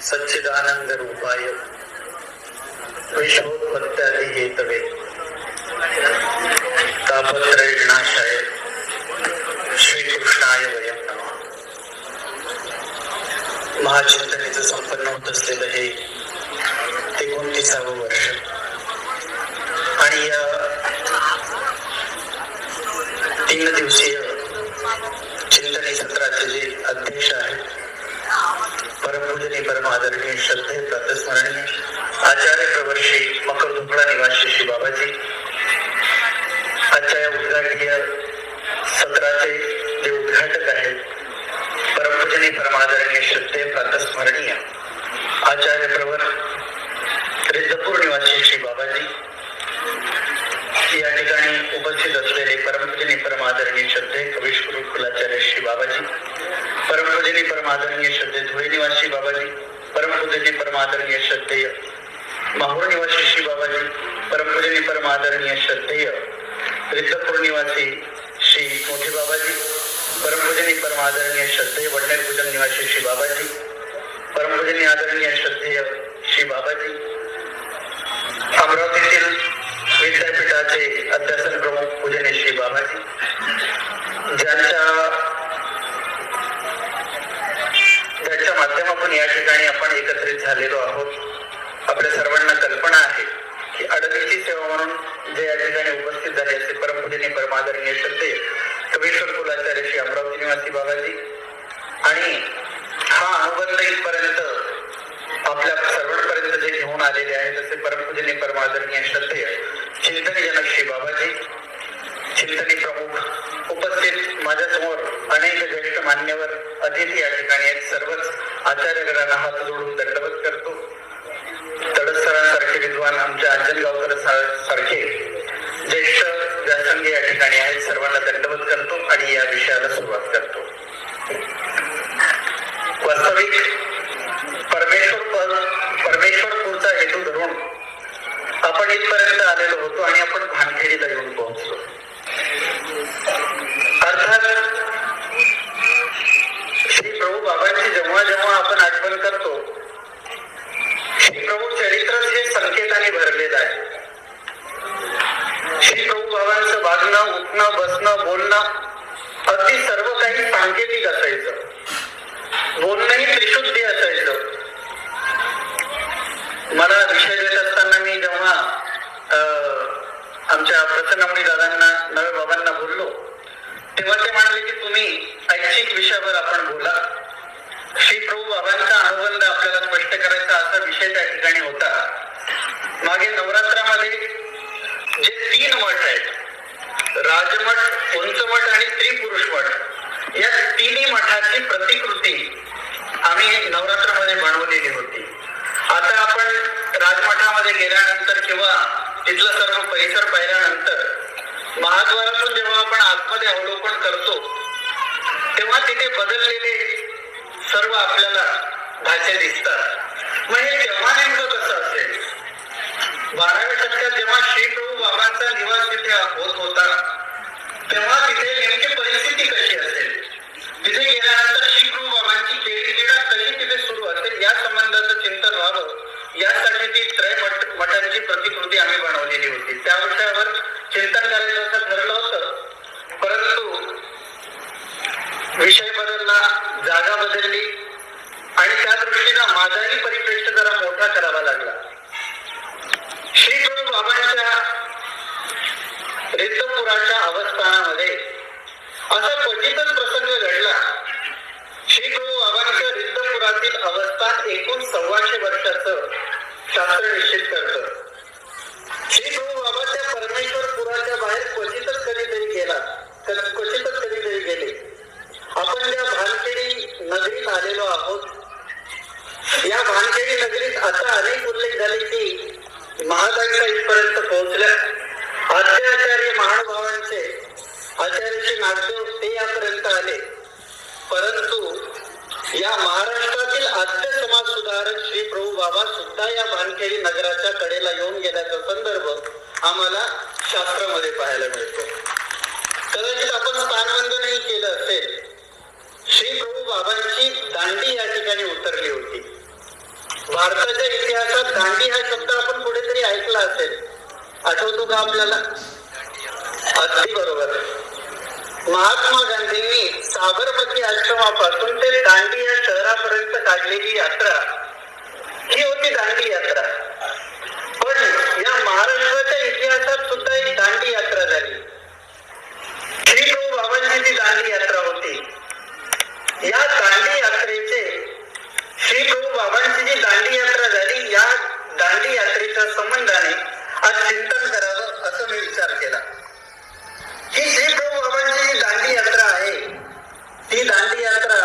सच्चिदानंद रूपाय विश्वोत्पत्त्यादि Hathaway तापत्रय विनाशाय श्रीकृष्णाय वयं नमः. महाचिंतनेचं संपन्न होत असलेलं हे 29वे वर्ष आणि या 3 दिवसीय चिंतन सत्राचे जे अध्यक्ष आहेत परमपूजनीय परमादरणीय श्रद्धेय प्रातस्मरणीय आचार्य प्रवर्षी मकरधुपळा निवासी श्री बाबाजी, आजच्या या उद्घाटनीय सत्राचे जे उद्घाटक आहेत परमपूजनीय परमादरणीय श्रद्धेय प्रातस्मरणीय आचार्य प्रवर रिद्धपूर निवासी श्री बाबाजी, या ठिकाणी उपस्थित असलेले परमपूजनीय परमादरणीय श्रद्धेय कवीश कुलाचार्य श्री बाबाजी, परमपूजनीय परमादरणीय श्रद्धेय धुळे निवासी बाबाजी, परमपूजनीय परमादरणीय श्रद्धेय माहूर निवासी श्री बाबाजी, परमपूजनीय परमादरणीय श्रद्धेय रिद्धपूर निवासी श्री मोठे बाबाजी, परमपूजनीय परमादरणीय श्रद्धेय वडनेर पूजन निवासी श्री बाबाजी, परमपूजनीय आदरणीय श्रद्धेय श्री बाबाजी, अमरावतीतील विद्यापीठाचे अध्यासन प्रमुख पूजनीय श्री बाबाजी, ज्यांच्या माध्यमातून या ठिकाणी आपण एकत्रित झालेलो आहोत. आपल्या सर्वांना कल्पना आहे की अडगीची सेवा म्हणून जे या ठिकाणी उपस्थित झाले असे परमपूजनीय परमादरणीय श्रद्धेय कवीश्वर कुलाचार्य श्री अमरावती निवासी बाबाजी आणि हा अनुबंध इथपर्यंत आपल्या सर्वांपर्यंत जे घेऊन आलेले आहेत असे परमपूजनीय परमादरणीय श्रद्धेय चिंतनजनक श्री बाबाजी, चिंतनी प्रमुख उपस्थित माझ्यासमोर अनेक ज्येष्ठ मान्यवर अतिथी या ठिकाणी आहेत. सर्वच आचार्यगणांना हात जोडून दंडवत करतो. तडसरांसारखे विद्वान आमच्या अंजनगावकर सारखे ज्येष्ठ व्यासंगी या ठिकाणी आहेत. सर्वांना दंडवत करतो आणि या विषयाला सुरुवात करतो. वास्तविक परमेश्वरपूरचा हेतू धरून आपण इथपर्यंत आलेलो होतो आणि आपण भानखेडीला येऊन पोहोचलो. अर्थात श्री प्रभू बाबांची जेव्हा जेव्हा आपण आठवण करतो, श्री प्रभू चरित्रच हे संकेताने भरलेलं आहे. श्री प्रभू बाबांचं वागणं, उठणं, बसणं, बोलणं अगदी सर्व काही सांकेतिक असायचं. बोलणंही त्रिशुद्धी असायचं. मला विषय देत असताना मी जेव्हा आमच्या प्रसन्नमणी दादांना, नवे बाबांना बोललो तेव्हा ते म्हणाले की तुम्ही ऐच्छिक विषयावर आपण बोला. श्री प्रभू बाबांचा अनुबंध आपल्याला स्पष्ट करायचा असा विषय त्या ठिकाणी होता. मागे नवरात्रामध्ये जे 3 मठ आहेत, राजमठ, उंचमठ आणि त्रिपुरुष मठ, या 3 मठाची प्रतिकृती आम्ही नवरात्रामध्ये बनवलेली होती. आता आपण राजमठामध्ये गेल्यानंतर किंवा तिथलं सर्व परिसर पाहिल्यानंतर महाद्वारातून जेव्हा आपण आतमध्ये अवलोकन करतो तेव्हा तिथे बदललेले सर्व आपल्याला ढाचे दिसतात. मग हे तेव्हा नेमकं कसं असेल? 12व्या शतकात जेव्हा श्री प्रभू बाबांचा निवास तिथे होत होता तेव्हा तिथे नेमकी परिस्थिती कशी असेल? तिथे गेल्यानंतर श्री प्रभू बाबांची केळी क्रीडा कशी तिथे सुरू असेल या संबंधाचं चिंतन व्हावं यासाठी ती त्रय मठांची प्रतिकृती आम्ही बनवलेली होती. त्या विषयावर चिंतन करायचं असं ठरलं होतं, परंतु विषय बदलला, जागा बदलली आणि त्या दृष्टीनं माझाही परिप्रेक्ष्य जरा मोठा करावा लागला. श्री प्रभू बाबांच्या रिद्धपुराच्या अवस्थानामध्ये असा क्वचितच प्रसंग घडला. श्री प्रभू बाबांच्या रिद्धपुरातील अवस्थान एकूण 125 वर्षाचं शास्त्र निश्चित करतं. श्री प्रभू बाबा त्या परमेश्वरपुराच्या बाहेर क्वचितच कधीतरी गेले. आपण ज्या भानखेडी नगरीत आलेलो आहोत, या भानखेडी नगरीत आता अनेक उल्लेख झाले की महादांच्या इथपर्यंत पोहोचल्या. आद्याचार्य महानुभावांचे आचार्य श्री नागदेव ते यापर्यंत आले, परंतु या महाराष्ट्रातील आद्य समाज सुधारक श्री प्रभू बाबा सुद्धा या भानखेडी नगराच्या कडेला येऊन गेल्याचा संदर्भ आम्हाला शास्त्रामध्ये पाहायला मिळतो. कदाचित आपण स्थानबंधनही केलं असेल. श्री प्रभू बाबांची दांडी या ठिकाणी उतरली होती. भारताच्या इतिहासात दांडी हा शब्द आपण कुठेतरी ऐकला असेल, आठवतो का आपल्याला? अगदी बरोबर. महात्मा गांधींनी साबरमती आश्रमापासून ते दांडी या शहरापर्यंत काढलेली यात्रा ही होती दांडी यात्रा. पण या महाराष्ट्राच्या इतिहासात सुद्धा एक दांडी यात्रा झाली. श्री प्रभू बाबांची जी दांडी यात्रा होती, या दांडी यात्रेचे श्री प्रभू बाबांची जी दांडी यात्रा झाली, या दांडी यात्रेच्या संबंधाने आज चिंतन करावं असं मी विचार केला. ही श्री प्रभू बाबांची जी दांडी यात्रा आहे, ती दांडी यात्रा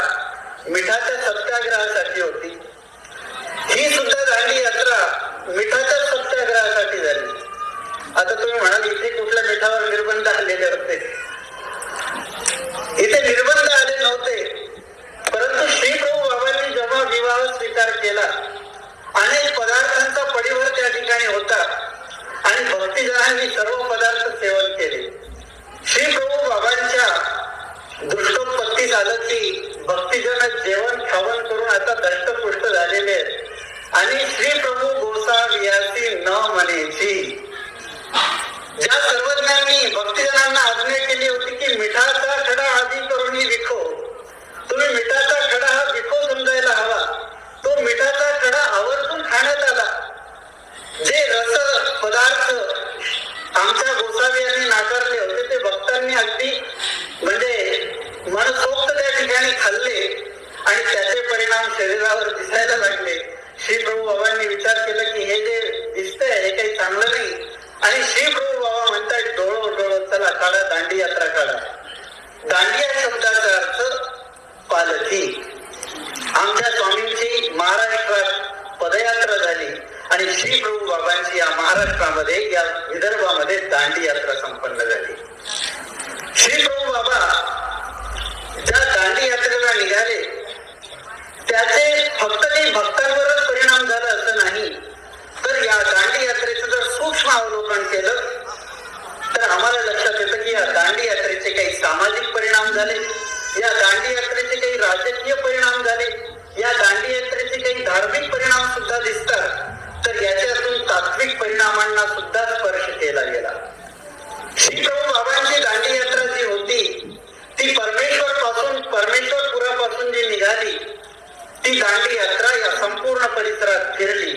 मिठाच्या सत्याग्रहासाठी होती. ही सुद्धा दांडी यात्रा मिठाच्या सत्याग्रहासाठी झाली. आता तुम्ही म्हणाल इथे कुठल्या मिठावर निर्बंध आलेले होते? इथे निर्बंध आले नव्हते, परंतु श्री प्रभू बाबांनी जेव्हा विवाह स्वीकार केला, अनेक पदार्थांचा परिवार त्या ठिकाणी होता आणि भक्तिजनांनी सर्व पदार्थ सेवन केले. श्री प्रभू बाबांच्या दृष्टोत्पत्ती झालं की भक्तिजन जेवण खावण करून आता दष्टपुष्ट झालेले आहेत आणि श्री प्रभू गोसावियासी न म्हणेची. ज्या सर्वज्ञांनी भक्तिजनांना आज्ञा केली होती की मिठाचा खडा आधी करून विखो, तुम्ही मिठाचा खडा हा विखो समजायला हवा, तो मिठाचा खडा आवर्जून खाण्यात आला. जे रस पदार्थ आमच्या गोसावी यांनी नाकारले होते ते भक्तांनी अगदी म्हणजे मनसोक्त त्या ठिकाणी खाल्ले आणि त्याचे परिणाम शरीरावर दिसायला लागले. श्री प्रभू बाबांनी विचार केला की हे जे दिसतंय हे काही चांगलं नाही आणि श्री प्रभू बाबा म्हणतात डोळो डोळो चला काढा दांडी यात्रा काढा. दांडी या शब्दाचा अर्थ पालखी. आमच्या स्वामींची महाराष्ट्रात पदयात्रा झाली आणि श्री प्रभू बाबांची या महाराष्ट्रामध्ये या विदर्भामध्ये दांडी यात्रा संपन्न झाली. श्री प्रभू बाबा ज्या दांडी यात्रेला निघाले त्याचे फक्त काही भक्तांवरच परिणाम झाला असं नाही, तर या दांडी यात्रेचं जर सूक्ष्म अवलोकन केलं तर आम्हाला लक्षात येतं की या दांडी यात्रेचे काही सामाजिक परिणाम झाले, या दांडी यात्रेचे काही राजकीय परिणाम झाले, या दांडी यात्रेचे काही धार्मिक परिणाम सुद्धा दिसतात. तर याच्यातून तात्विक परिणामांना सुद्धा स्पर्श केला गेला. श्री प्रभू बाबांची दांडी यात्रा जी होती ती परमेश्वरपुरापासून जी निघाली ती दांडी यात्रा या संपूर्ण परिसरात फिरली.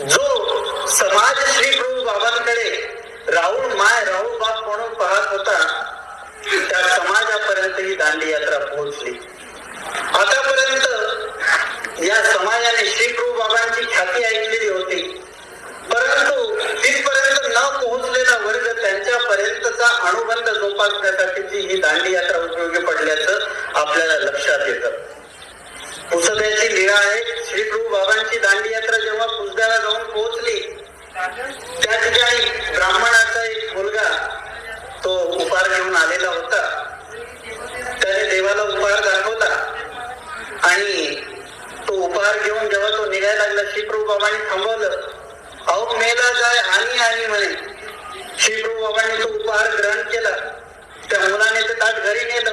जो समाज श्री प्रभू बाबांकडे राहुल माय राहुल बाप म्हणून पाहत होता त्या समाजापर्यंत ही दांडी यात्रा पोहोचली. आतापर्यंत या समाजाने श्री प्रभू बाबांची ख्याती ऐकलेली होती, परंतु तिथपर्यंत न पोहोचलेला वर्ग त्यांच्यापर्यंतचा अनुबंध जोपासण्यासाठीची ही दांडी यात्रा उपयोगी पडल्याचं आपल्याला लक्षात येतं. पुसद्याची लीळा आहे. श्री प्रभू बाबांची दांडी यात्रा जेव्हा पुसद्याला जाऊन पोहोचली त्या ठिकाणी ब्राह्मणाचा एक मुलगा तो उपहार घेऊन आलेला होता. त्याने देवाला उपहार दाखवला आणि तो उपहार घेऊन जेव्हा तो निघायला लागला श्री प्रभू बाबांनी थांबवलं. अहो मेला जाय आणि म्हणे. श्री प्रभू बाबांनी तो उपहार ग्रहण केला. त्या मुलाने ते ताट घरी नेलं.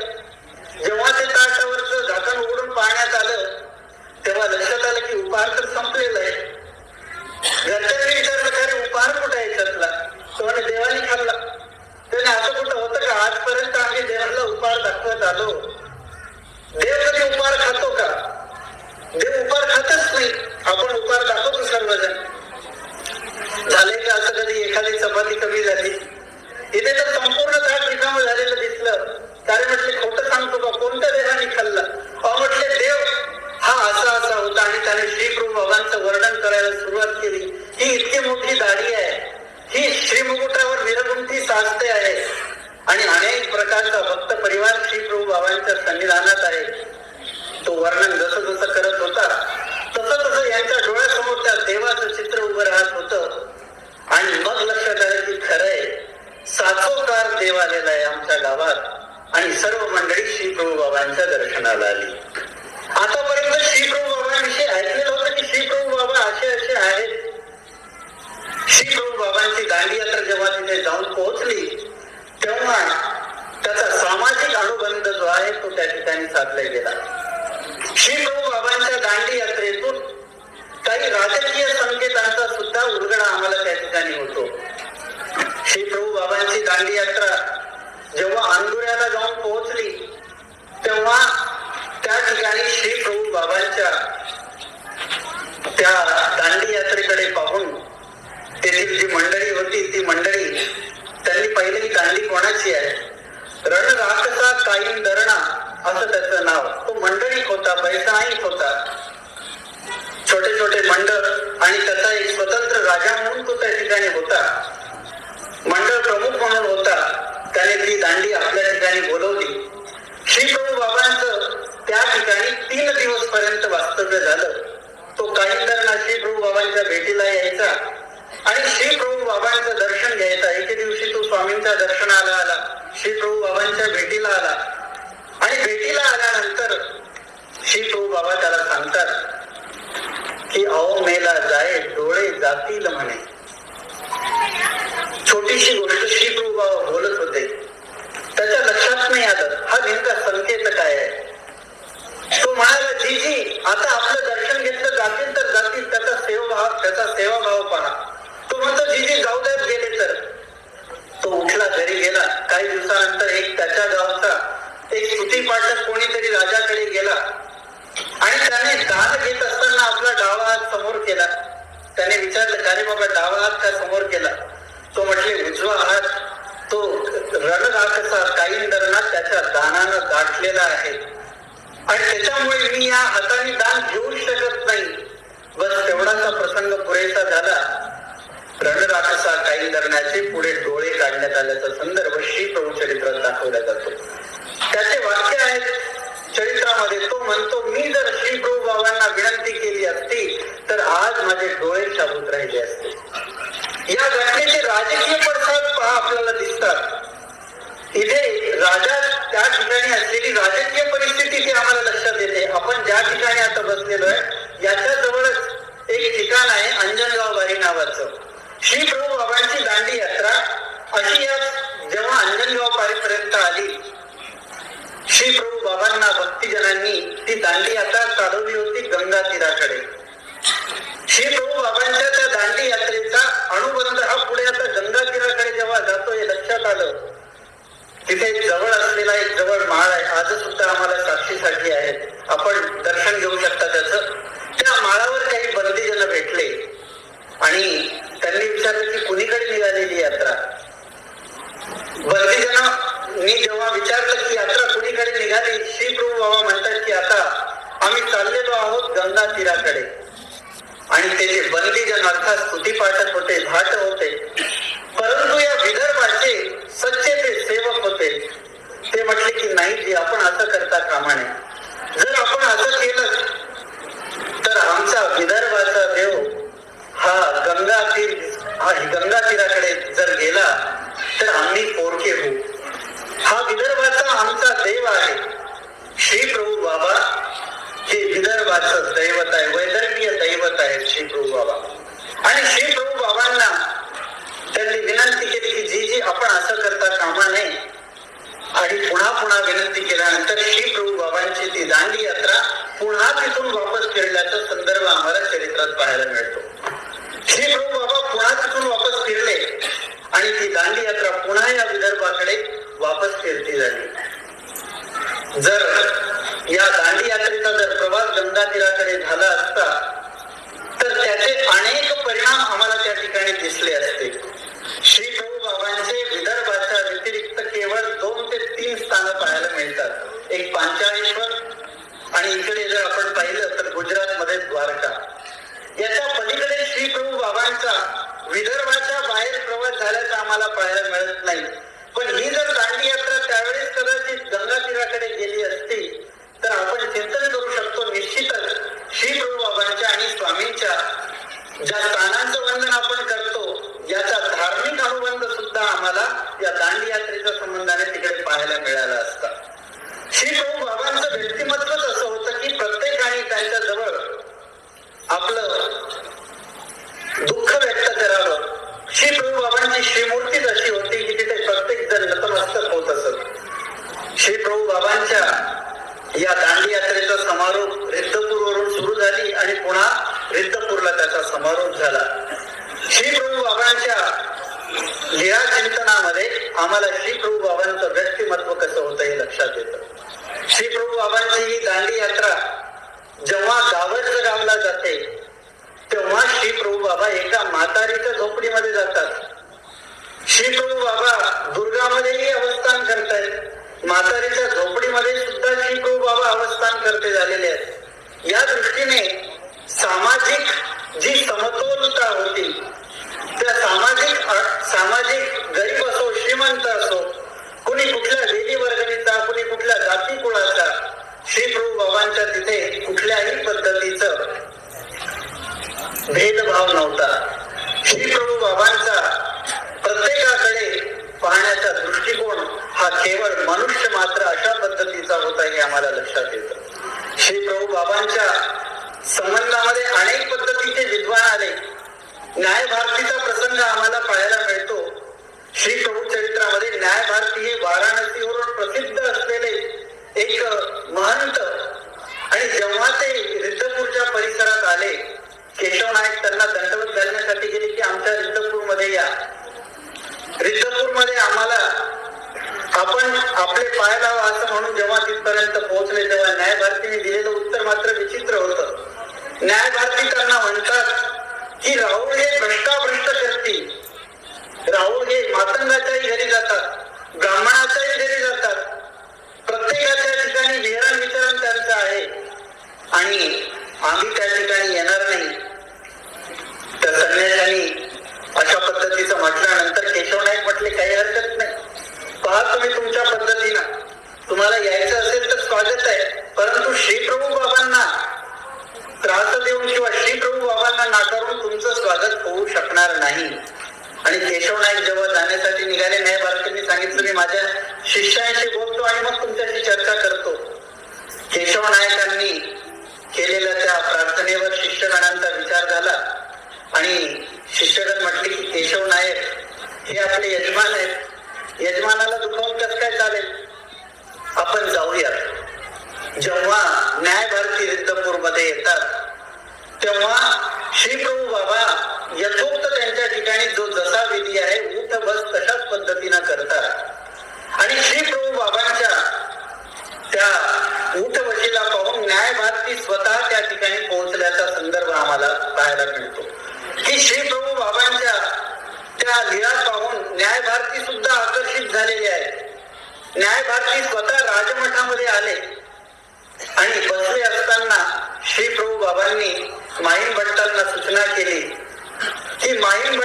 जेव्हा ते ताटावरचं झाकण उघडून पाहण्यात आलं तेव्हा लक्षात आलं की उपहार तर संपलेला आहे. घरच्यांनी विचारलं खरे उपहार कुठे आहे त्यातला? तो म्हणे देवाने खाल्ला. त्याने असं कुठं होतं का? आजपर्यंत आम्ही देवाला उपहार दाखवत आलो. देव कधी उपहार खातो का? देव उपहार खातच नाही. आपण उपहार दाखवतो सर्वजण. झाले का असं कधी एखादी चपाती कमी झाली? इथे तर संपूर्ण ताट रिकामं झालेलं दिसलं. त्याने म्हटले खोटं सांगतो का? कोणत्या देवाने खाल्ला? म्हटले देव हा असा होता आणि त्याने श्री प्रभू बाबांचं वर्णन करायला सुरुवात केली. ही इतकी मोठी दाढी आहे, ही श्रीमुकुटावर विरगुंठी साचते आहे आणि अनेक प्रकारचा भक्त परिवार श्री प्रभू बाबांच्या सन्निधानात आहे. तो वर्णन जसं जसं करत होता तसं यांच्या डोळ्यासमोर त्या देवाचं चित्र उभं राहत होतं आणि मग लक्षात आलं की खरंय साचोकार देव आलेला आहे आमच्या गावात आणि सर्व मंडळी श्री प्रभू बाबांच्या दर्शनाला आली. आतापर्यंत श्री प्रभू बाबांविषयी ऐकलेलं होतं की श्री प्रभू बाबा असे आहेत. श्री प्रभू बाबांची दांडी यात्रा जेव्हा तिथे जाऊन पोहोचली तेव्हा त्याचा सामाजिक अनुबंध जो आहे तो त्या ठिकाणी साधला गेला. श्री प्रभू बाबांच्या दांडी यात्रेतून दांडी यात्रा जेव्हा अंदुऱ्याला जाऊन पोहोचली तेव्हा त्या ठिकाणी श्री प्रभू बाबांच्या त्या दांडी यात्रेकडे पाहून तेथील जी मंडळी होती ती मंडळी त्यांनी पहिले ही दांडी कोणाची आहे, रण राक्षसा काईन दरणा असं त्याचं नाव. तो मंडळीक होता, पैसाहीच होता, छोटे छोटे मंडळ आणि त्याचा एक स्वतंत्र राजा म्हणून तो त्या ठिकाणी होता, मंडळ प्रमुख म्हणून होता. त्याने ती दांडी आपल्या ठिकाणी बोलवली. श्री प्रभू बाबांचं त्या ठिकाणी 3 दिवस पर्यंत वास्तव्य झालं. तो काही दरणा श्री प्रभू बाबांच्या भेटीला यायचा आणि श्री प्रभू बाबांचं दर्शन घ्यायचा. एके दिवशी तो स्वामींच्या दर्शनाला आला, श्री प्रभू बाबांच्या भेटीला आला आणि भेटीला आल्यानंतर श्री प्रभू बाबा त्याला सांगतात की अहो मेला जाय डोळे जातील म्हणे. छोटीशी गोष्ट श्री प्रभू बाबा बोलत होते, त्याच्या लक्षात नाही आलं हा नेमका संकेत काय आहे. तो म्हणाला जी आता आपलं दर्शन घेतलं जातील तर जातील, त्याचा सेवाभाव पहा. तो म्हणतो जी जाऊ द्यात गेले तर. तो उठला, घरी गेला. काही दिवसानंतर एक त्याच्या गावचा एक स्तुती पाठक कोणीतरी राजाकडे गेला आणि त्याने दान घेत असताना आपला डावा हात समोर केला. त्याने विचारलं का रे बाबा डावा हात का समोर केला. तो म्हटले उजवा हात तो रणराक्षसा काही दरणात त्याच्या दानानं गाठलेला आहे आणि त्याच्यामुळे मी या हाताने दान घेऊ शकत नाही. बस तेवढाचा प्रसंग पुरेसा झाला. रणराक्षसा काही धरण्याचे पुढे डोळे काढण्यात आल्याचा संदर्भ श्री प्रभू चरित्रात दाखवला जातो. त्याचे वाक्य आहेत चरित्रामध्ये. तो म्हणतो मी जर श्री प्रभू बाबांना विनंती केली असती तर आज माझे डोळे शाबूत राहिले असते. या घटनेचे राजकीय पडसाद पहा आपल्याला दिसतात. इथे राजा त्या ठिकाणी असलेली राजकीय परिस्थिती ती आम्हाला लक्षात येते. आपण ज्या ठिकाणी आता बसलेलो आहे याच्या जवळच एक ठिकाण आहे अंजनगाव बारी नावाचं. श्री प्रभू बाबांची दांडी यात्रा अशी जेव्हा अंजनगाव बारीपर्यंत आली, श्री प्रभू बाबांना भक्तिजनांनी ती दांडी यात्रा चालवली होती गंगा तीराकडे. श्री प्रभू बाबांच्या त्या दांडी यात्रेचा अनुबंध हा पुढे आता गंगा तीराकडे जेव्हा जातो हे लक्षात आलं. तिथे जवळ असलेला एक जवळ माळ आहे, आज सुद्धा आम्हाला साक्षीसाठी आहेत, आपण दर्शन घेऊ शकता त्याचं. त्या माळावर काही बंदीजन भेटले आणि त्यांनी विचारलं की कुणीकडे निघालेली यात्रा. बंदीजनांनी जेव्हा विचारलं की यात्रा कुणीकडे निघाली, श्री प्रभू बाबा म्हणतात की आता आम्ही चाललेलो आहोत गंगा तीराकडे. आणि ते जे बंदीजन अर्थात स्तुतीपाठक होते, भाट होते, परंतु या विदर्भाचे सच्चे ते सेवक होते. ते म्हटले की नाही जी आपण असं करता कामा नये. जर आपण असं केलं तर आमचा विदर्भाचा देव हा गंगा तीराकडे जर गेला तर आम्ही पोरके होऊ. हा विदर्भाचा आमचा देव आहे. श्री प्रभू बाबा हे विदर्भाचं दैवत आहे, वैदर्भीय दैवत आहे श्री प्रभू बाबा. आणि श्री प्रभू बाबांना त्यांनी विनंती केली की जी आपण असं करता कामा नये. आणि पुन्हा पुन्हा विनंती केल्यानंतर श्री प्रभू बाबांची ती दांडी यात्रा पुन्हा तिथून वापस फिरल्याचा संदर्भ आम्हाला चरित्रात पाहायला मिळतो. श्री प्रभू बाबा पुन्हा तिथून वापस फिरले आणि ती दांडी यात्रा पुन्हा या विदर्भाकडे वापस फिरती झाली. जर या दांडी यात्रेचा जर प्रवास गंगा तीराकडे झाला असता तर त्याचे अनेक परिणाम आम्हाला त्या ठिकाणी दिसले असते. श्री प्रभू बाबांचे विदर्भाच्या व्यतिरिक्त केवळ 2 ते 3 स्थानं पाहायला मिळतात. एक पांचाळेश्वर आणि इकडे जर आपण पाहिलं तर गुजरात मध्ये द्वारका. याच्या पलीकडे श्री प्रभू बाबांचा विदर्भाच्या बाहेर प्रवास झाल्याचा आम्हाला पाहायला मिळत नाही. पण ही जर दांडी यात्रा त्यावेळेस कदाचित गंगा तीराकडे गेली असती तर आपण चिंतन करू शकतो निश्चितच श्री प्रभू बाबांच्या आणि स्वामींच्या ज्या स्थानांचं वंदन आपण करतो याचा धार्मिक अनुबंध सुद्धा आम्हाला या दांडी यात्रेच्या संबंधाने तिकडे पाहायला मिळाला असता. श्री प्रभू बाबांचं व्यक्तिमत्वच असं होतं की प्रत्येकाने त्यांच्या जवळ आपलं दुःख व्यक्त करावं. श्री प्रभू बाबांची श्रीमूर्तीच अशी होती की तिथे प्रत्येक जण नतमस्तक होत असत. श्री प्रभू बाबांच्या या दांडी यात्रेचा समारोप रिद्धपूरवरून सुरू झाली आणि पुन्हा रिद्धपूरला त्याचा समारोप झाला. श्री प्रभू बाबांच्या लीळा चिंतनामध्ये आम्हाला म्हातारीच्या झोपडीमध्ये सुद्धा श्री प्रभू बाबा अवस्थान करते झालेले आहेत. या दृष्टीने सामाजिक जी समतोलता होती, त्या सामाजिक गरीब असो श्रीमंत असो, कुणी कुठल्या वेदी वर्गणीचा, कुणी कुठल्या जाती कुळाचा, श्री प्रभू बाबांच्या तिथे कुठल्याही पद्धतीचं भेदभाव नव्हता. श्री प्रभू बाबांचा प्रत्येकाकडे पाहण्याचा दृष्टिकोन हा केवळ मनुष्य मात्र अशा पद्धतीचा होता हे आम्हाला लक्षात येतं. श्री प्रभू बाबांच्या संबंधामध्ये अनेक पद्धतीचे विद्वान आले. न्याय भारतीचा प्रसंग आम्हाला पाहायला मिळतो. श्री प्रभू चरित्रामध्ये न्याय भारती हे वाराणसीवरून प्रसिद्ध असलेले एक महंत, आणि जेव्हा ते रिद्धपूरच्या परिसरात आले, केशव नाईक त्यांना दंडवत घालण्यासाठी गेले की आमच्या रिद्धपूरमध्ये या, रिद्धपूरमध्ये आम्हाला आपण आपले पाय लावा असं म्हणून जेव्हा तिथपर्यंत पोहोचले, तेव्हा न्याय भारतीने दिलेलं उत्तर मात्र विचित्र होतं. न्याय भारती त्यांना म्हणतात की राहुल हे भ्रष्टाभ्रष्ट करतील, राहुल हे मातंगाच्याही घरी जातात, ब्राह्मणाच्याही घरी जातात, प्रत्येकाच्या ठिकाणी विहरण विचरण त्यांचं आहे आणि आम्ही त्या ठिकाणी येणार नाही. त्या संन्याशांनी अशा पद्धतीचं म्हटल्यानंतर केशव नाईक म्हटले काही हरकत नाही, पहा तुम्ही तुमच्या पद्धतीनं, तुम्हाला यायचं असेल तर स्वागत आहे, परंतु श्री प्रभू बाबांना त्रास देऊन किंवा श्री प्रभू बाबांना नाकारून तुमचं स्वागत होऊ शकणार नाही. आणि केशव नाईक जेव्हा जाण्यासाठी निघाले, न्याय भारतींनी सांगितलं मी माझ्या शिष्यांशी बोलतो आणि मग तुमच्याशी चर्चा करतो. केशव नायकांनी केलेल्या त्या प्रार्थनेवर शिष्यगणांचा विचार झाला आणि शिष्यगण म्हटले की केशव नायक हे आपले यजमान आहेत, यजमानाला दुखावून कसं काय चालेल, आपण जाऊयात. जेव्हा न्याय भारती रिद्धपूर मध्ये येतात तेव्हा श्री प्रभू बाबा यथोक्त त्यांच्या ठिकाणी जो जसा विधी आहे उठ बस तशाच पद्धतीनं करतात. आणि श्री प्रभू बाबांच्या त्या उठ बशीला पाहून न्याय भारती स्वतः त्या ठिकाणी पोहोचल्याचा संदर्भ आम्हाला पाहायला मिळतो की श्री प्रभू बाबांच्या त्या लीला पाहून न्याय भारती सुद्धा आकर्षित झालेले आहे. न्याय भारती स्वतः राजमठामध्ये आले आणि बसले असताना श्री प्रभू बाबांनी माहीम भट्टांना सूचना केली की माहीम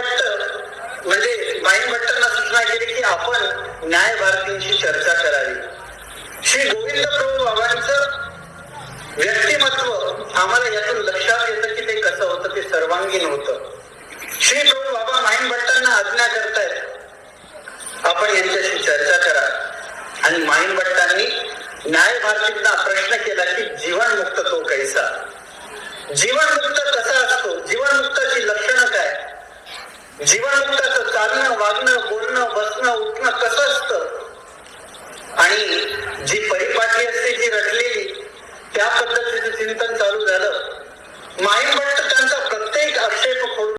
भट्टांना सूचना केली की आपण न्याय भारतींशी चर्चा करावी. श्री गोविंद प्रभू बाबांचं व्यक्तिमत्व आम्हाला यातून लक्षात येतं की ते कसं होतं, ते सर्वांगीण होतं. श्री प्रभू बाबा माहीम भट्टांना आज्ञा करतायत, आपण यांच्याशी चर्चा करा. आणि माहीम भट्टांनी न्याय भारतींना प्रश्न केला की जीवनमुक्त तो कैसा, जीवनमुक्त कसा असतो, जीवनमुक्ताची लक्षणं काय, जीवनमुक्ताचं चालणं वागणं बोलणं बसणं उठणं कसं असतं. आणि जी परिपाठी असते जी रटलेली त्या पद्धतीचं चिंतन चालू झालं. माहीम भट्ट त्यांचा प्रत्येक आक्षेप